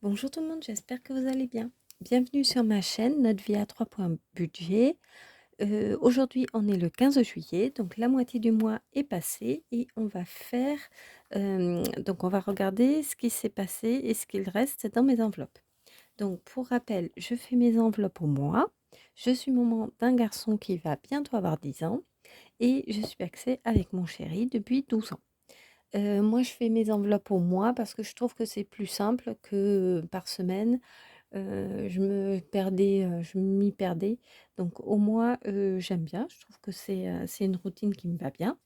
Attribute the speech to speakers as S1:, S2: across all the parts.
S1: Bonjour tout le monde, j'espère que vous allez bien. Bienvenue sur ma chaîne Notre vie à 3 points budget. Aujourd'hui, on est le 15 juillet, donc la moitié du mois est passée et on va faire, donc on va regarder ce qui s'est passé et ce qu'il reste dans mes enveloppes. Donc pour rappel, je fais mes enveloppes au mois. Je suis maman d'un garçon qui va bientôt avoir 10 ans et je suis pacsée avec mon chéri depuis 12 ans. Moi, je fais mes enveloppes au mois parce que je trouve que c'est plus simple que par semaine. Je m'y perdais. Donc au mois, j'aime bien. Je trouve que c'est une routine qui me va bien.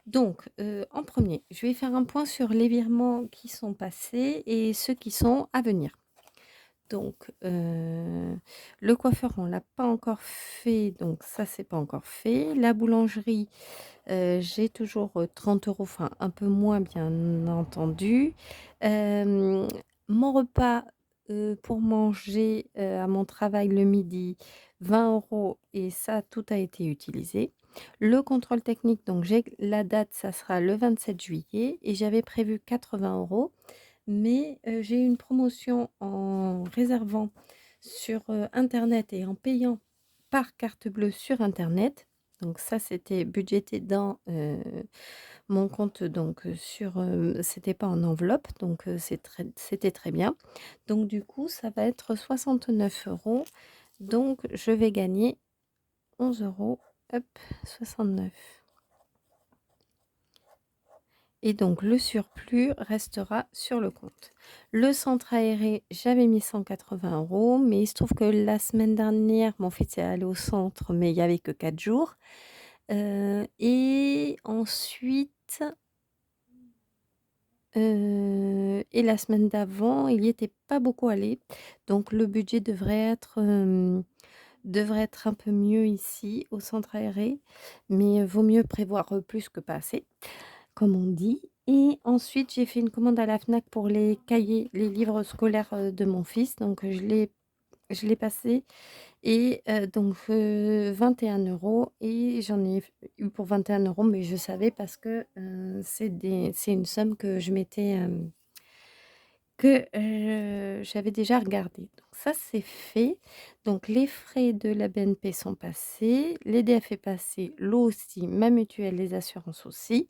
S1: Donc, en premier, je vais faire un point sur les virements qui sont passés et ceux qui sont à venir. Donc, le coiffeur, on l'a pas encore fait, donc ça, c'est pas encore fait. La boulangerie, j'ai toujours, 30 €, enfin un peu moins bien entendu. Hem, Mon repas, pour manger, à mon travail le midi, 20 € et ça, tout a été utilisé. Le contrôle technique, donc j'ai la date, ça sera le 27 juillet et j'avais prévu 80 €, mais j'ai eu une promotion en réservant sur, internet et en payant par carte bleue sur internet. Donc ça, c'était budgété dans, mon compte, donc c'était pas en enveloppe, donc c'était très bien. Donc du coup, ça va être 69 €, donc je vais gagner 11 €, hop, 69. Et donc le surplus restera sur le compte. Le centre aéré, j'avais mis 180 €, mais il se trouve que la semaine dernière, mon fils est allé au centre, mais il y avait que 4 jours. Et ensuite, et la semaine d'avant, il y était pas beaucoup allé. Donc le budget devrait être un peu mieux ici, au centre aéré, mais vaut mieux prévoir, plus que pas assez, comme on dit. Et ensuite, j'ai fait une commande à la Fnac pour les cahiers, les livres scolaires, de mon fils, donc je l'ai passé et donc 21 € et j'en ai eu pour 21 €, mais je savais parce que, c'est une somme que je m'étais, j'avais déjà regardée. Donc ça, c'est fait. Donc les frais de la BNP sont passés, l'EDF est passé, l'eau aussi, ma mutuelle, les assurances aussi.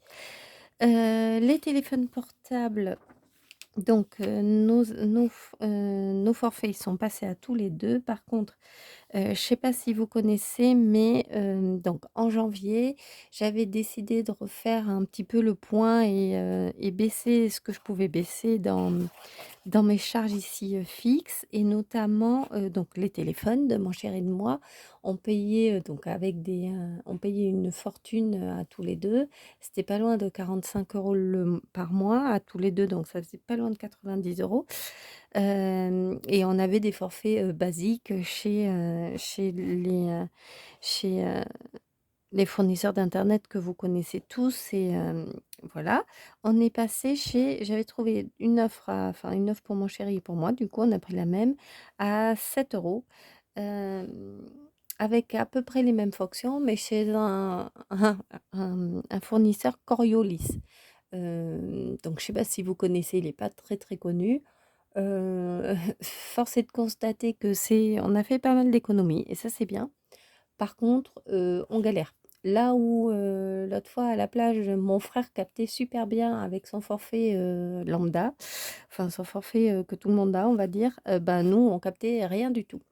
S1: Les téléphones portables, donc nos forfaits, ils sont passés à tous les 2. Par contre, je sais pas si vous connaissez, mais donc en janvier, j'avais décidé de refaire un petit peu le point et baisser ce que je pouvais baisser dans mes charges ici, fixes et notamment, donc les téléphones de mon chéri et de moi. On payait une fortune, à tous les 2. C'était pas loin de 45 € par mois à tous les 2, donc ça faisait pas loin de 90 €. Et on avait des forfaits, basiques, chez, les fournisseurs d'internet que vous connaissez tous et voilà. On est passé chez J'avais trouvé une offre pour mon chéri et pour moi, du coup on a pris la même à 7 €, hem, avec à peu près les mêmes fonctions, mais chez un fournisseur Coriolis. Donc je sais pas si vous connaissez, il est pas très, très connu. Force est de constater que c'est on a fait pas mal d'économies et ça c'est bien. Par contre, on galère. Là où, l'autre fois à la plage, mon frère captait super bien avec son forfait, lambda, enfin son forfait, que tout le monde a, on va dire, bah, nous on captait rien du tout.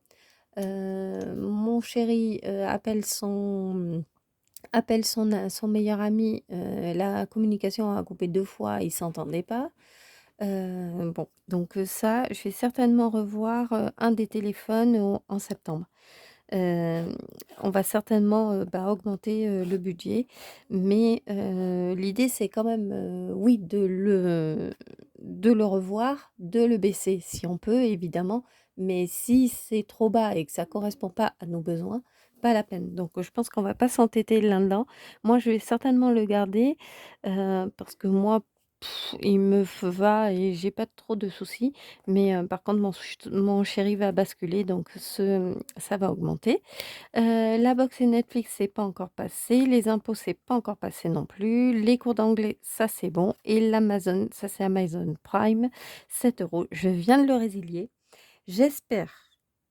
S1: Mon chéri, appelle son meilleur ami, la communication a coupé 2 fois, ils s'entendaient pas. Bon, donc ça, je vais certainement revoir, un des téléphones en septembre. Hem, on va certainement, bah, augmenter, le budget, mais l'idée c'est quand même, oui, de le revoir, de le baisser si on peut évidemment, mais si c'est trop bas et que ça correspond pas à nos besoins, pas la peine. Donc je pense qu'on va pas s'entêter là-dedans. Moi, je vais certainement le garder, parce que moi, Il me f va et j'ai pas trop de soucis, mais par contre mon chéri va basculer donc ça va augmenter. La box et Netflix, c'est pas encore passé, les impôts, c'est pas encore passé non plus, les cours d'anglais, ça c'est bon et l'Amazon, ça c'est Amazon Prime, 7 €. Je viens de le résilier. J'espère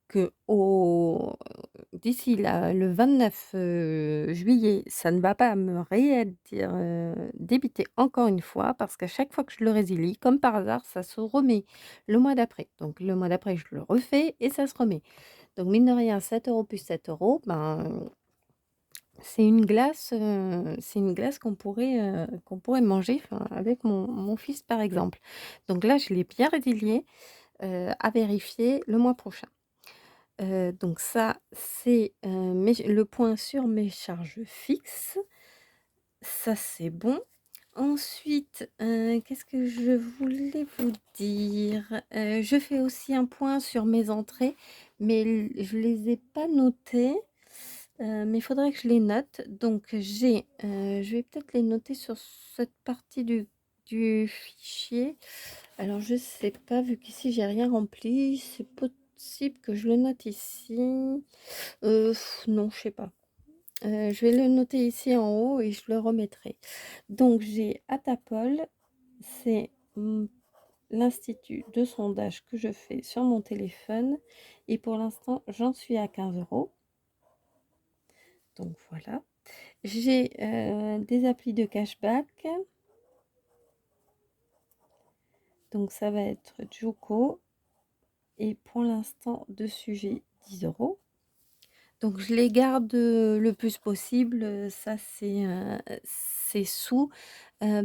S1: qu'au d'ici là, le 29 juillet, ça ne va pas me débiter encore une fois parce qu'à chaque fois que je le résilie, comme par hasard, ça se remet le mois d'après. Donc le mois d'après, je le refais et ça se remet. Donc mine de rien, 7 € plus 7 €, ben, c'est une glace qu'on pourrait manger, enfin, avec mon fils, par exemple. Donc là, je l'ai bien résilié, à vérifier le mois prochain. Donc ça, c'est, le point sur mes charges fixes. Ça, c'est bon. Ensuite, qu'est-ce que je voulais vous dire? Je fais aussi un point sur mes entrées, mais je les ai pas notées, mais il faudrait que je les note. Donc je vais peut-être les noter sur cette partie du fichier. Alors je sais pas, vu qu'ici j'ai rien rempli, c'est possible que je le note ici. Non, je sais pas. Je vais le noter ici en haut et je le remettrai. Donc j'ai Atapol, c'est, l'institut de sondage que je fais sur mon téléphone et pour l'instant, j'en suis à 15 €. Donc voilà. J'ai, des applis de cashback, donc ça va être Joko et pour l'instant dessus j'ai 10 €. Donc je les garde, le plus possible, ça c'est sous,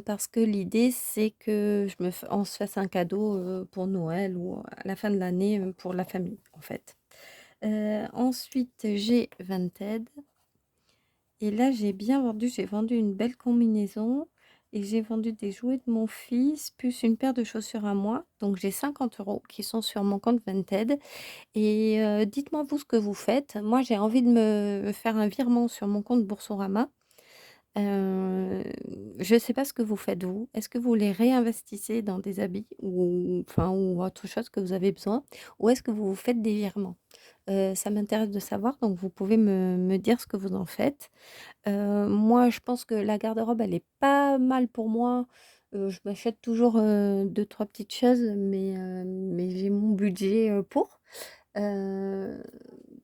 S1: parce que l'idée c'est que on se fasse un cadeau, pour Noël ou à la fin de l'année, pour la famille, en fait. Ensuite j'ai Vinted et là j'ai vendu une belle combinaison et j'ai vendu des jouets de mon fils, plus une paire de chaussures à moi. Donc j'ai 50 € qui sont sur mon compte Vinted et dites-moi vous ce que vous faites. Moi, j'ai envie de me faire un virement sur mon compte Boursorama. Heu, je ne sais pas ce que vous faites vous. Est-ce que vous les réinvestissez dans des habits ou enfin ou autre chose que vous avez besoin? Ou est-ce que vous vous faites des virements? Ça m'intéresse de savoir, donc vous pouvez me dire ce que vous en faites. Moi, je pense que la garde-robe, elle est pas mal pour moi. Je m'achète toujours, 2-3 petites choses, mais j'ai mon budget, pour. Heu,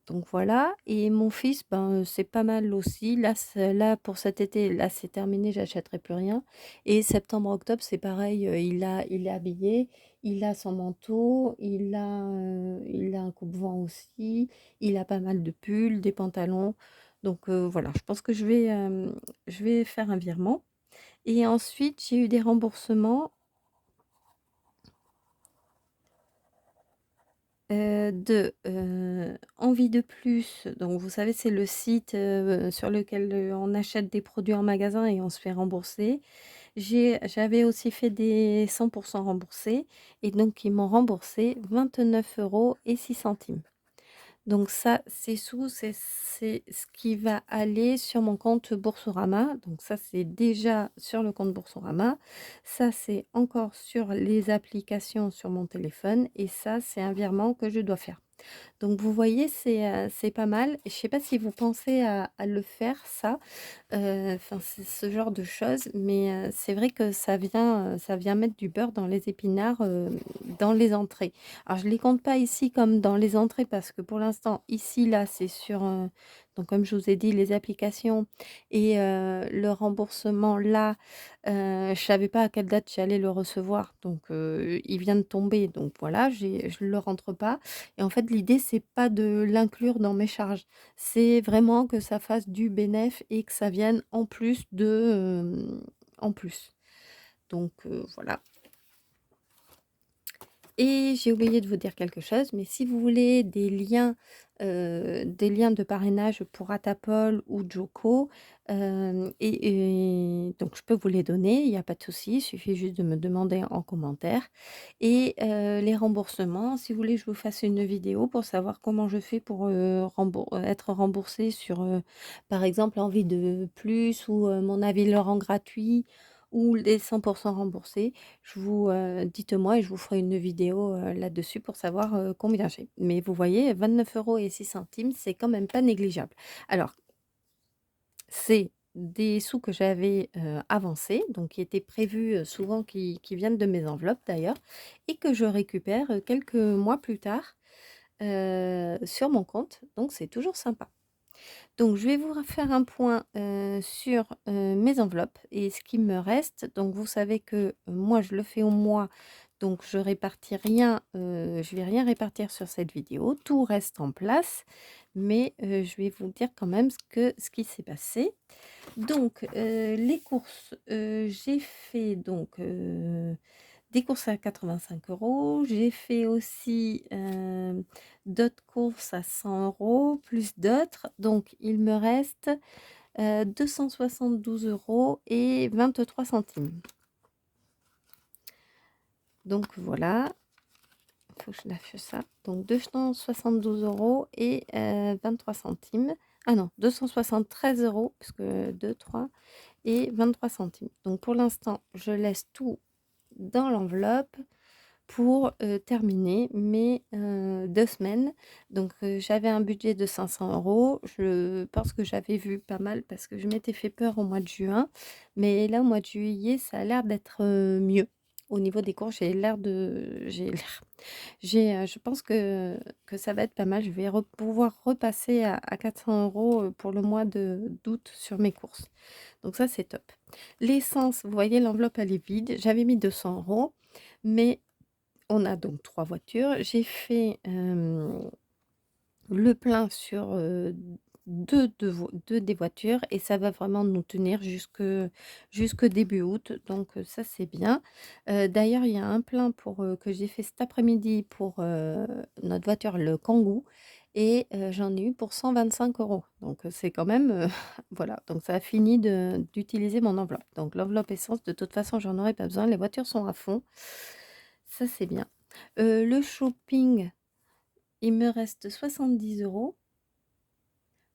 S1: donc voilà et mon fils, ben, c'est pas mal aussi. Là, pour cet été, là, c'est terminé, j'achèterai plus rien et septembre-octobre, c'est pareil, il est habillé, il a son manteau, il a un coupe-vent aussi, il a pas mal de pulls, des pantalons. Donc voilà, je pense que je vais faire un virement et ensuite j'ai eu des remboursements. Envie de plus, donc vous savez, c'est le site, sur lequel, on achète des produits en magasin et on se fait rembourser. J'avais aussi fait des 100 remboursés et donc ils m'ont remboursé 29 € et 6 centimes. Donc ça, c'est ce qui va aller sur mon compte Boursorama. Donc ça, c'est déjà sur le compte Boursorama. Ça, c'est encore sur les applications sur mon téléphone et ça, c'est un virement que je dois faire. Donc vous voyez, c'est pas mal. Je sais pas si vous pensez à le faire ça, enfin, c'est ce genre de choses, mais c'est vrai que ça vient mettre du beurre dans les épinards, dans les entrées. Alors je les compte pas ici comme dans les entrées parce que pour l'instant ici, là, c'est sur, donc comme je vous ai dit, les applications et le remboursement là, je savais pas à quelle date j'allais le recevoir donc il vient de tomber donc voilà, je le rentre pas et en fait l'idée c'est pas de l'inclure dans mes charges. C'est vraiment que ça fasse du bénéf et que ça vienne en plus en plus. Donc voilà et j'ai oublié de vous dire quelque chose, mais si vous voulez des liens de parrainage pour Atapol ou Joko, et donc je peux vous les donner, il y a pas de souci, il suffit juste de me demander en commentaire et les remboursements, si vous voulez que je vous fasse une vidéo pour savoir comment je fais pour, être remboursée sur, par exemple, Envie de plus ou mon avis le rend gratuit ou les 100 remboursés, je vous, dites-moi et je vous ferai une vidéo, là-dessus pour savoir, combien j'ai. Mais vous voyez 29,06 €, c'est quand même pas négligeable. Alors, c'est des sous que j'avais, avancés, donc qui étaient prévus, souvent qui viennent de mes enveloppes d'ailleurs et que je récupère, quelques mois plus tard, sur mon compte, donc c'est toujours sympa. Donc je vais vous refaire un point, sur, mes enveloppes et ce qui me reste. Donc vous savez que, moi je le fais au mois, donc je répartis rien, je vais rien répartir sur cette vidéo. Tout reste en place, mais, je vais vous dire quand même ce qui s'est passé. Donc, les courses, j'ai fait donc, des courses à 85 €. J'ai fait aussi, d'autres courses à 100 € plus d'autres. Donc il me reste, 272 € et 23 centimes. Donc voilà, il faut que je lâche ça. Donc 272 € et 23 centimes. Ah non, 273 € parce que 2, 3 et 23 centimes. Donc pour l'instant, je laisse tout dans l'enveloppe pour, terminer mes, 2 semaines. Donc, j'avais un budget de 500 €. Je pense que j'avais vu pas mal parce que je m'étais fait peur au mois de juin. Mais là, au mois de juillet, ça a l'air d'être, mieux. Au niveau des cours, je pense que ça va être pas mal. Je vais pouvoir repasser à 400 € pour le mois d'août sur mes courses. Donc ça, c'est top. L'essence, vous voyez, l'enveloppe, elle est vide. J'avais mis 200 €, mais on a donc 3 voitures. J'ai fait, le plein sur, 2 des voitures et ça va vraiment nous tenir jusque début août, donc ça, c'est bien. D'ailleurs, il y a un plein que j'ai fait cet après-midi pour, notre voiture, le Kangoo et j'en ai eu pour 125 €. Donc c'est quand même, voilà, donc ça a fini d'utiliser mon enveloppe. Donc l'enveloppe essence, de toute façon, j'en aurai pas besoin. Les voitures sont à fond. Ça, c'est bien. Le shopping, il me reste 70 €.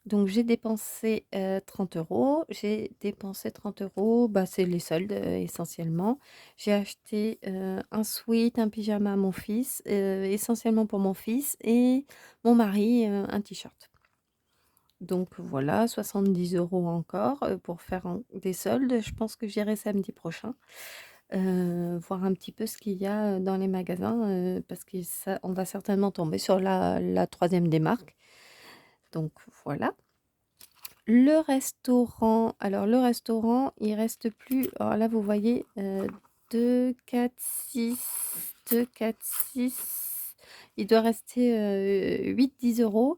S1: Donc j'ai dépensé, 30 €. J'ai dépensé 30 €, bah, c'est les soldes, essentiellement. J'ai acheté, un sweat, un pyjama à mon fils, essentiellement pour mon fils et mon mari, un t-shirt. Donc voilà, 70 € encore, pour faire des soldes. Je pense que j'irai samedi prochain, voir un petit peu ce qu'il y a, dans les magasins, parce que ça on va certainement tomber sur la 3e des marques. Donc voilà. Le restaurant, il reste plus, alors là, vous voyez, 2, 4, 6, 2, 4, 6, il doit rester, 8-10 €.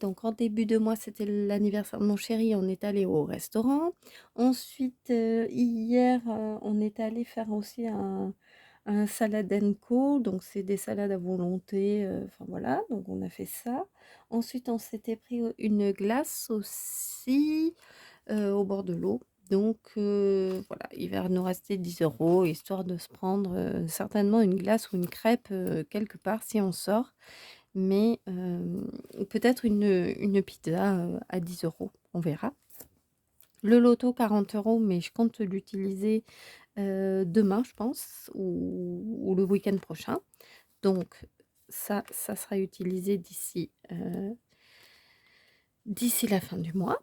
S1: Donc en début de mois, c'était l'anniversaire de mon chéri, on est allé au restaurant. Ensuite, hier, on est allé faire aussi un salade and co, donc c'est des salades à volonté, enfin voilà, donc on a fait ça. Ensuite, on s'était pris, une glace aussi, au bord de l'eau. Donc voilà, il va nous rester 10 € histoire de se prendre, certainement une glace ou une crêpe, quelque part si on sort. Mais peut-être une pizza, à 10 €, on verra. Le loto 40 €, mais je compte l'utiliser, demain je pense ou le week-end prochain. Donc ça sera utilisé d'ici la fin du mois.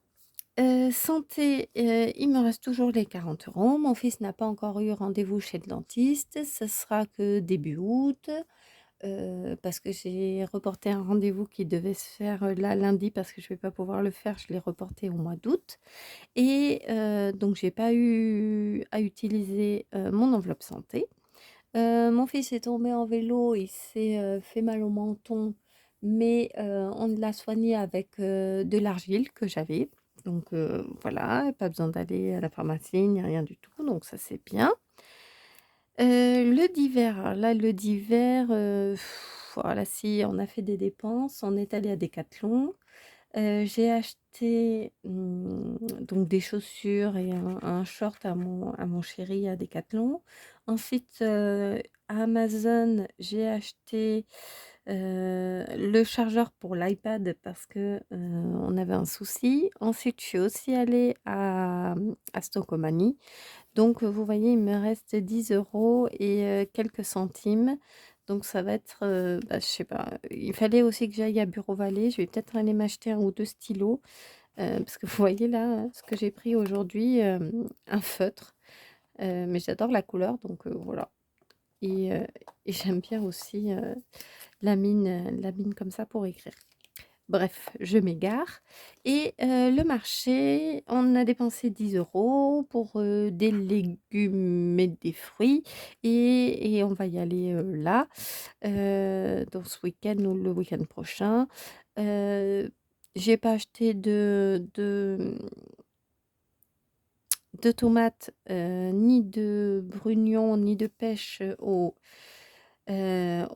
S1: Santé, il me reste toujours les 40 €. Mon fils n'a pas encore eu rendez-vous chez le dentiste. Ce sera que début août, parce que j'ai reporté un rendez-vous qui devait se faire, là, lundi parce que je vais pas pouvoir le faire. Je l'ai reporté au mois d'août et donc j'ai pas eu à utiliser, mon enveloppe santé. Mon fils est tombé en vélo, il s'est, fait mal au menton, mais on l'a soigné avec, de l'argile que j'avais. Donc voilà, pas besoin d'aller à la pharmacie ni rien du tout, donc ça, c'est bien. Le divers, alors là, le divers, voilà, si on a fait des dépenses, on est allé à Decathlon. J'ai acheté, donc des chaussures et un short à mon chéri à Decathlon. Ensuite, à Amazon, j'ai acheté, le chargeur pour l'iPad parce que, on avait un souci. Ensuite, je suis aussi allée à Stock Donc, vous voyez, il me reste 10 € et quelques centimes. Donc ça va être, bah, je sais pas, il fallait aussi que j'aille à Bureau Vallée. Je vais peut-être aller m'acheter 1 ou 2 stylos, parce que vous voyez là, ce que j'ai pris aujourd'hui, un feutre, mais j'adore la couleur donc voilà et heu et j'aime bien aussi, la mine comme ça pour écrire. Bref, je m'égare et le marché, on a dépensé 10 € pour, des légumes et des fruits et on va y aller, là, donc ce week-end ou le week-end prochain. Heu, j'ai pas acheté de tomates, ni de brugnons, ni de pêches, au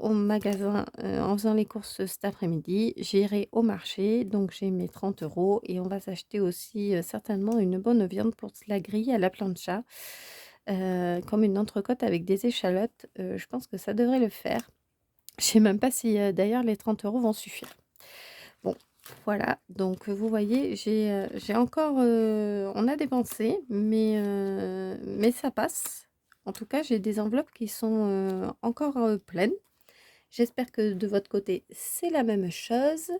S1: magasin, en faisant les courses cet après-midi. J'irai au marché, donc j'ai mes 30 € et on va s'acheter aussi, certainement une bonne viande pour se la griller à la plancha, comme une entrecôte avec des échalotes, je pense que ça devrait le faire. Je sais même pas si, d'ailleurs les 30 € vont suffire. Bon, voilà, donc vous voyez, j'ai encore, on a dépensé, mais ça passe. En tout cas, j'ai des enveloppes qui sont, encore, pleines. J'espère que de votre côté, c'est la même chose.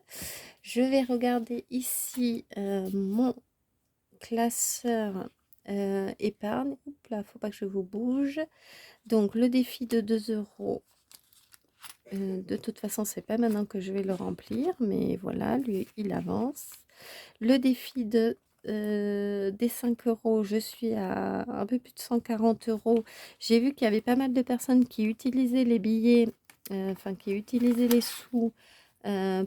S1: Je vais regarder ici, mon classeur, épargne. Oups là, faut pas que je vous bouge. Donc le défi de 2 €. De toute façon, c'est pas maintenant que je vais le remplir, mais voilà, lui, il avance. Le défi des 5 €, je suis à un peu plus de 140 €. J'ai vu qu'il y avait pas mal de personnes qui utilisaient les billets, enfin qui utilisaient les sous,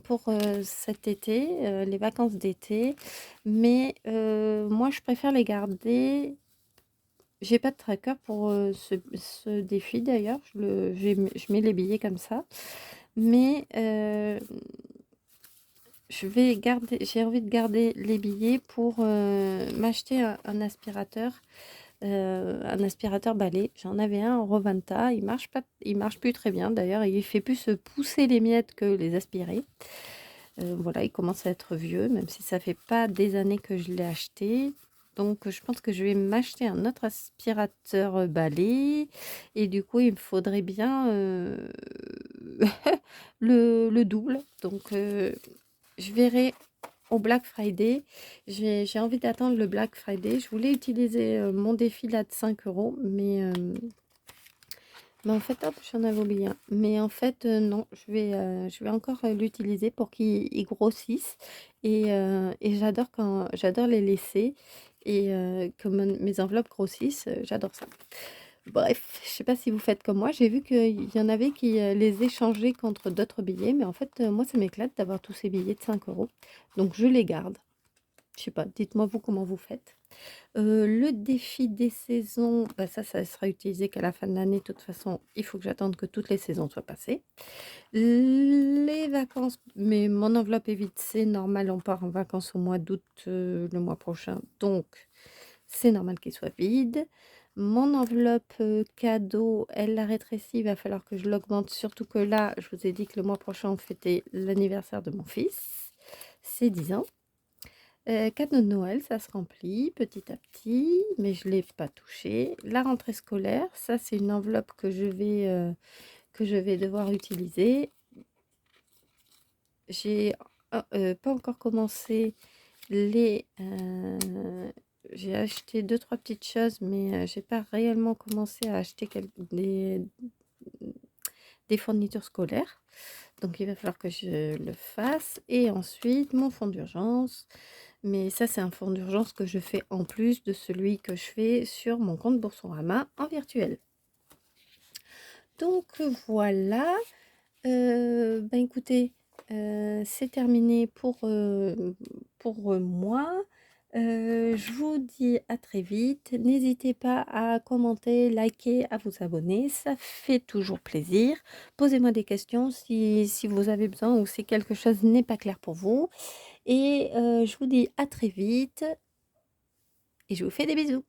S1: pour, cet été, les vacances d'été. Mais, moi, je préfère les garder. J'ai pas de tracker pour, ce défi d'ailleurs, je mets les billets comme ça. Mais, j'ai envie de garder les billets pour, m'acheter un aspirateur balai. J'en avais un en Rovanta, il marche plus très bien d'ailleurs et il fait plus, pousser les miettes que les aspirer. Voilà, il commence à être vieux, même si ça fait pas des années que je l'ai acheté. Donc, je pense que je vais m'acheter un autre aspirateur, balai et du coup, il me faudrait bien, le double. Donc, je verrai au Black Friday. J'ai envie d'attendre le Black Friday. Je voulais utiliser, mon défi là de 5 €, mais en fait, hop, j'en avais oublié un. Mais en fait, non, je vais encore, l'utiliser pour qu'il grossisse et j'adore les laisser et que mes enveloppes grossissent, j'adore ça. Bref, je sais pas si vous faites comme moi. J'ai vu qu'il y en avait qui, les échangeaient contre d'autres billets, mais en fait, moi, ça m'éclate d'avoir tous ces billets de 5 €, donc je les garde. Je sais pas, dites-moi vous comment vous faites? Le défi des saisons, bah, ça sera utilisé qu'à la fin de l'année. De toute façon, il faut que j'attende que toutes les saisons soient passées. Les vacances, mais mon enveloppe est vide, c'est normal, on part en vacances au mois d'août, le mois prochain, donc c'est normal qu'il soit vide. Mon enveloppe, cadeau, elle a rétréci, il va falloir que je l'augmente, surtout que là, je vous ai dit que le mois prochain, on fêtait l'anniversaire de mon fils, ses 10 ans. Cadeau de Noël, ça se remplit petit à petit, mais je ne l'ai pas touché. La rentrée scolaire, ça c'est une enveloppe que je vais devoir utiliser. J'ai pas encore commencé les... j'ai acheté deux, trois petites choses, mais j'ai pas réellement commencé à acheter des fournitures scolaires. Donc il va falloir que je le fasse. Et ensuite, mon fonds d'urgence. Mais ça, c'est un fonds d'urgence que je fais en plus de celui que je fais sur mon compte Boursorama en virtuel. Donc voilà. Ben écoutez, c'est terminé pour moi. Je vous dis à très vite. N'hésitez pas à commenter, liker, à vous abonner. Ça fait toujours plaisir. Posez-moi des questions si vous avez besoin ou si quelque chose n'est pas clair pour vous. Et je vous dis à très vite et je vous fais des bisous.